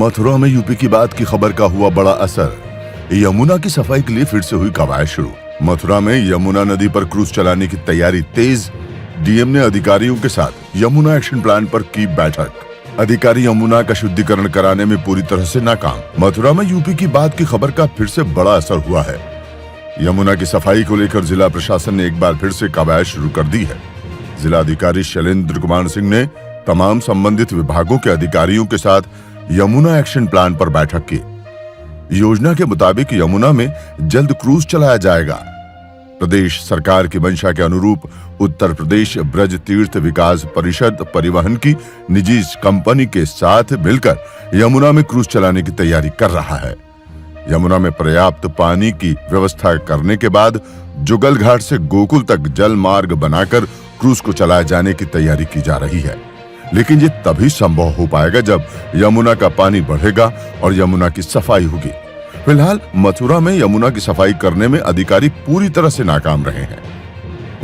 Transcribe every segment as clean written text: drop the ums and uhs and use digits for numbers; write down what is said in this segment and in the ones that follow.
मथुरा में यूपी की बात की खबर का हुआ बड़ा असर। यमुना की सफाई के लिए फिर से हुई कवायद शुरू। मथुरा में यमुना नदी पर क्रूज चलाने की तैयारी तेज। डीएम ने अधिकारियों के साथ यमुना एक्शन प्लान पर की बैठक। अधिकारी यमुना का शुद्धिकरण कराने में पूरी तरह से नाकाम। मथुरा में यूपी की बात की खबर का फिर से बड़ा असर हुआ है। यमुना की सफाई को लेकर जिला प्रशासन ने एक बार फिर से कवायद शुरू कर दी है। जिलाधिकारी शैलेंद्र कुमार सिंह ने तमाम संबंधित विभागों के अधिकारियों के साथ यमुना एक्शन प्लान पर बैठक की। योजना के मुताबिक यमुना में जल्द क्रूज चलाया जाएगा। प्रदेश सरकार की मंशा के अनुरूप उत्तर प्रदेश ब्रज तीर्थ विकास परिषद परिवहन की निजी कंपनी के साथ मिलकर यमुना में क्रूज चलाने की तैयारी कर रहा है। यमुना में पर्याप्त पानी की व्यवस्था करने के बाद जुगल घाट से गोकुल तक जल मार्ग बनाकर क्रूज को चलाए जाने की तैयारी की जा रही है। लेकिन ये तभी संभव हो पाएगा जब यमुना का पानी बढ़ेगा और यमुना की सफाई होगी। फिलहाल मथुरा में यमुना की सफाई करने में अधिकारी पूरी तरह से नाकाम रहे हैं।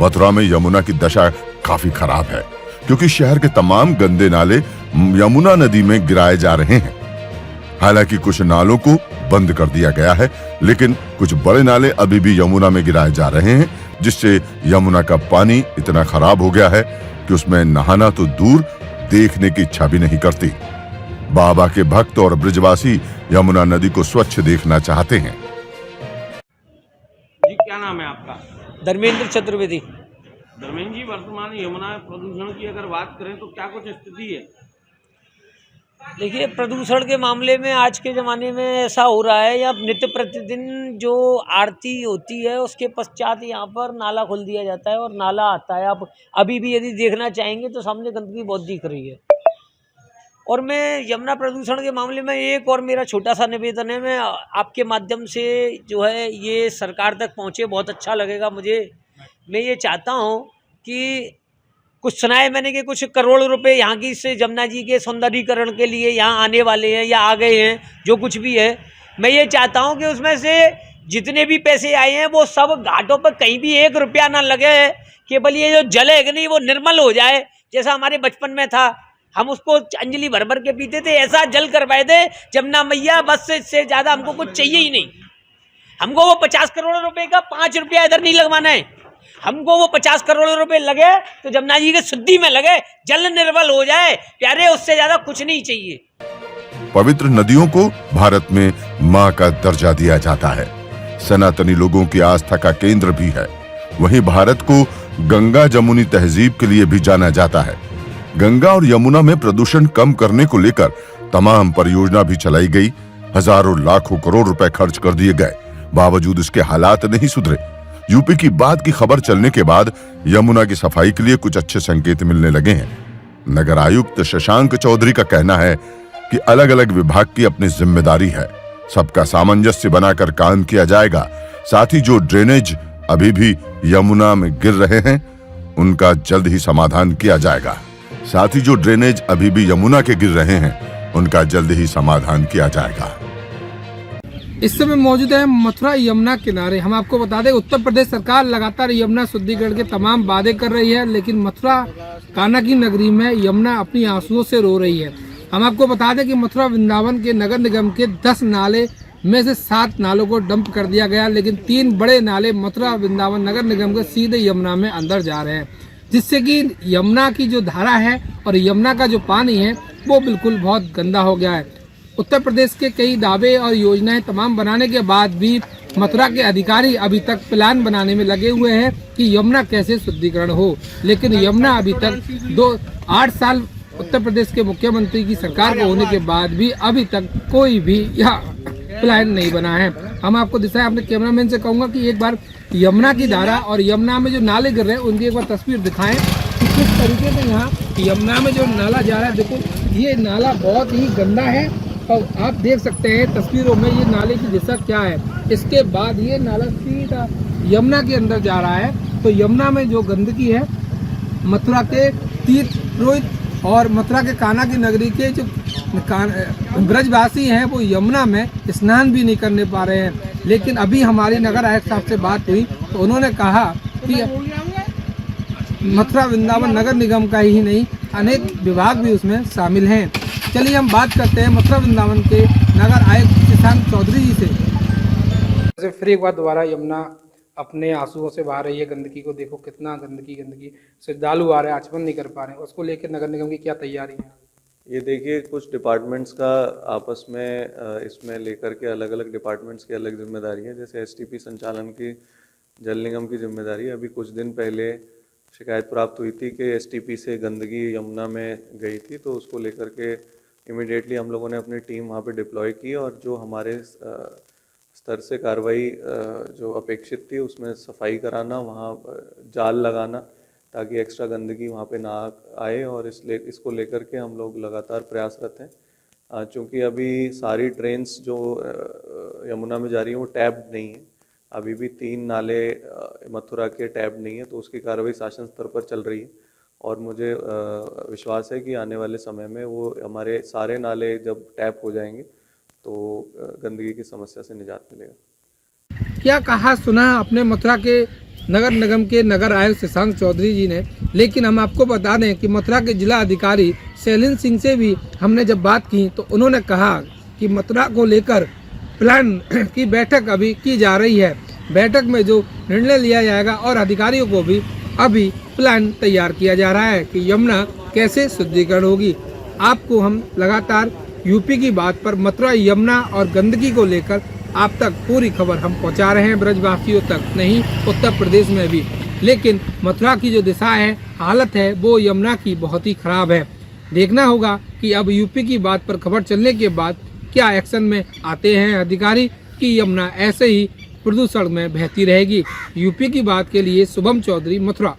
मथुरा में यमुना की दशा काफी खराब है क्योंकि शहर के तमाम गंदे नाले यमुना नदी में गिराए जा रहे हैं। हालांकि कुछ नालों को बंद कर दिया गया है, लेकिन कुछ बड़े नाले अभी भी यमुना में गिराए जा रहे हैं, जिससे यमुना का पानी इतना खराब हो गया है कि उसमें नहाना तो दूर, देखने की इच्छा भी नहीं करती। बाबा के भक्त और ब्रजवासी यमुना नदी को स्वच्छ देखना चाहते हैं। जी, क्या नाम है आपका? धर्मेंद्र चतुर्वेदी। धर्मेंद्र जी, वर्तमान यमुना प्रदूषण की अगर बात करें तो क्या कुछ स्थिति है? देखिए, प्रदूषण के मामले में आज के ज़माने में ऐसा हो रहा है, या नित्य प्रतिदिन जो आरती होती है उसके पश्चात यहाँ पर नाला खोल दिया जाता है और नाला आता है। आप अभी भी यदि देखना चाहेंगे तो सामने गंदगी बहुत दिख रही है। और मैं यमुना प्रदूषण के मामले में एक और मेरा छोटा सा निवेदन है, मैं आपके माध्यम से जो है ये सरकार तक पहुँचे, बहुत अच्छा लगेगा मुझे। मैं ये चाहता हूँ कि कुछ सुना है मैंने कि कुछ करोड़ रुपए यहाँ की से जमुना जी के सौंदर्यीकरण के लिए यहाँ आने वाले हैं या आ गए हैं, जो कुछ भी है। मैं ये चाहता हूँ कि उसमें से जितने भी पैसे आए हैं वो सब घाटों पर कहीं भी 1 रुपया ना लगे। केवल ये जो जल है कि नहीं, वो निर्मल हो जाए। जैसा हमारे बचपन में था, हम उसको अंजलि भर भर के पीते थे, ऐसा जल करवाए दे जमुना मैया। बस से ज़्यादा हमको कुछ चाहिए ही नहीं। हमको वो 50 करोड़ रुपये का 5 रुपया इधर नहीं लगवाना है। हमको वो 50 करोड़ रुपए लगे तो जमुना जी के शुद्धि में लगे, जल निर्मल हो जाए प्यारे, उससे ज्यादा कुछ नहीं चाहिए। पवित्र नदियों को भारत में मां का दर्जा दिया जाता है। सनातनी लोगों की आस्था का केंद्र भी है। वहीं भारत को गंगा जमुनी तहजीब के लिए भी जाना जाता है। गंगा और यमुना में प्रदूषण कम करने को लेकर तमाम परियोजना भी चलाई गई। हजारों लाखों करोड़ रुपए खर्च कर दिए गए, बावजूद इसके हालात नहीं सुधरे। यूपी की बात की खबर चलने के बाद यमुना की सफाई के लिए कुछ अच्छे संकेत मिलने लगे हैं। नगर आयुक्त शशांक चौधरी का कहना है कि अलग अलग विभाग की अपनी जिम्मेदारी है, सबका सामंजस्य बनाकर काम किया जाएगा। साथ ही जो ड्रेनेज अभी भी यमुना में गिर रहे हैं उनका जल्द ही समाधान किया जाएगा। साथ ही जो ड्रेनेज अभी भी यमुना के गिर रहे हैं उनका जल्द ही समाधान किया जाएगा। इस समय मौजूद है मथुरा यमुना किनारे। हम आपको बता दें, उत्तर प्रदेश सरकार लगातार यमुना शुद्धिकरण के तमाम वादे कर रही है, लेकिन मथुरा कान्हा की नगरी में यमुना अपनी आंसुओं से रो रही है। हम आपको बता दें कि मथुरा वृंदावन के नगर निगम के 10 नाले में से 7 नालों को डंप कर दिया गया, लेकिन 3 बड़े नाले मथुरा वृंदावन नगर निगम के सीधे यमुना में अंदर जा रहे हैं, जिससे कि यमुना की जो धारा है और यमुना का जो पानी है वो बिल्कुल बहुत गंदा हो गया है। उत्तर प्रदेश के कई दावे और योजनाएं तमाम बनाने के बाद भी मथुरा के अधिकारी अभी तक प्लान बनाने में लगे हुए हैं कि यमुना कैसे शुद्धिकरण हो, लेकिन यमुना अभी तक 8 साल उत्तर प्रदेश के मुख्यमंत्री की सरकार को होने के बाद भी अभी तक कोई भी यहाँ प्लान नहीं बना है। हम आपको दिखाएं, अपने कैमरामैन से कहूँगा कि एक बार यमुना की धारा और यमुना में जो नाले गिर रहे हैं उनकी एक बार तस्वीर दिखाएं कि किस तरीके से यहाँ यमुना में जो नाला जा रहा है। देखो, ये नाला बहुत ही गंदा है और आप देख सकते हैं तस्वीरों में ये नाले की दिशा क्या है। इसके बाद ये नाला सीधा यमुना के अंदर जा रहा है। तो यमुना में जो गंदगी है, मथुरा के तीर्थ पुरोहित और मथुरा के कान्हा की नगरी के जो ब्रजवासी हैं वो यमुना में स्नान भी नहीं करने पा रहे हैं। लेकिन अभी हमारी नगर आयुक्त साहब से बात हुई तो उन्होंने कहा कि मथुरा वृंदावन नगर निगम का ही नहीं, अनेक विभाग भी उसमें शामिल हैं। चलिए हम बात करते हैं मथुरा वृंदावन के नगर आयुक्त शशांक चौधरी जी से। फिर एक बार दोबारा यमुना अपने आंसुओं से बहा रही है गंदगी को। देखो कितना गंदगी श्रद्धालु आ रहे हैं, आचमन नहीं कर पा रहे हैं। उसको लेकर नगर निगम की क्या तैयारी है? ये देखिए, कुछ डिपार्टमेंट्स का आपस में इसमें लेकर के अलग अलग डिपार्टमेंट्स की अलग जिम्मेदारी है। जैसे एसटीपी संचालन की जल निगम की जिम्मेदारी है। अभी कुछ दिन पहले शिकायत प्राप्त हुई थी कि एसटीपी से गंदगी यमुना में गई थी, तो उसको लेकर के इमिडिएटली हम लोगों ने अपनी टीम वहाँ पे डिप्लॉय की और जो हमारे स्तर से कार्रवाई जो अपेक्षित थी उसमें सफाई कराना, वहाँ जाल लगाना ताकि एक्स्ट्रा गंदगी वहाँ पे ना आए, और इसको लेकर के हम लोग लगातार प्रयासरत हैं। चूँकि अभी सारी ट्रेन्स जो यमुना में जा रही हैं वो टैब्ड नहीं है। अभी भी 3 नाले मथुरा के टैब नहीं है, तो उसकी कार्रवाई शासन स्तर पर चल रही है और मुझे विश्वास है कि आने वाले समय में वो हमारे सारे नाले जब टैप हो जाएंगे तो गंदगी की समस्या से निजात मिलेगा। क्या कहा सुना अपने मथुरा के नगर निगम के नगर आयुक्त शशांक चौधरी जी ने। लेकिन हम आपको बता दें कि मथुरा के जिला अधिकारी शैलेंद्र सिंह से भी हमने जब बात की तो उन्होंने कहा कि मथुरा को लेकर प्लान की बैठक अभी की जा रही है। बैठक में जो निर्णय लिया जाएगा और अधिकारियों को भी अभी प्लान तैयार किया जा रहा है कि यमुना कैसे शुद्धिकरण होगी। आपको हम लगातार यूपी की बात पर मथुरा यमुना और गंदगी को लेकर आप तक पूरी खबर हम पहुंचा रहे हैं, ब्रजवासियों तक नहीं, उत्तर प्रदेश में भी। लेकिन मथुरा की जो दिशा है, हालत है, वो यमुना की बहुत ही खराब है। देखना होगा कि अब यूपी की बात पर खबर चलने के बाद क्या एक्शन में आते हैं अधिकारी कि यमुना ऐसे ही प्रदूषण में बहती रहेगी। यूपी की बात के लिए शुभम चौधरी, मथुरा।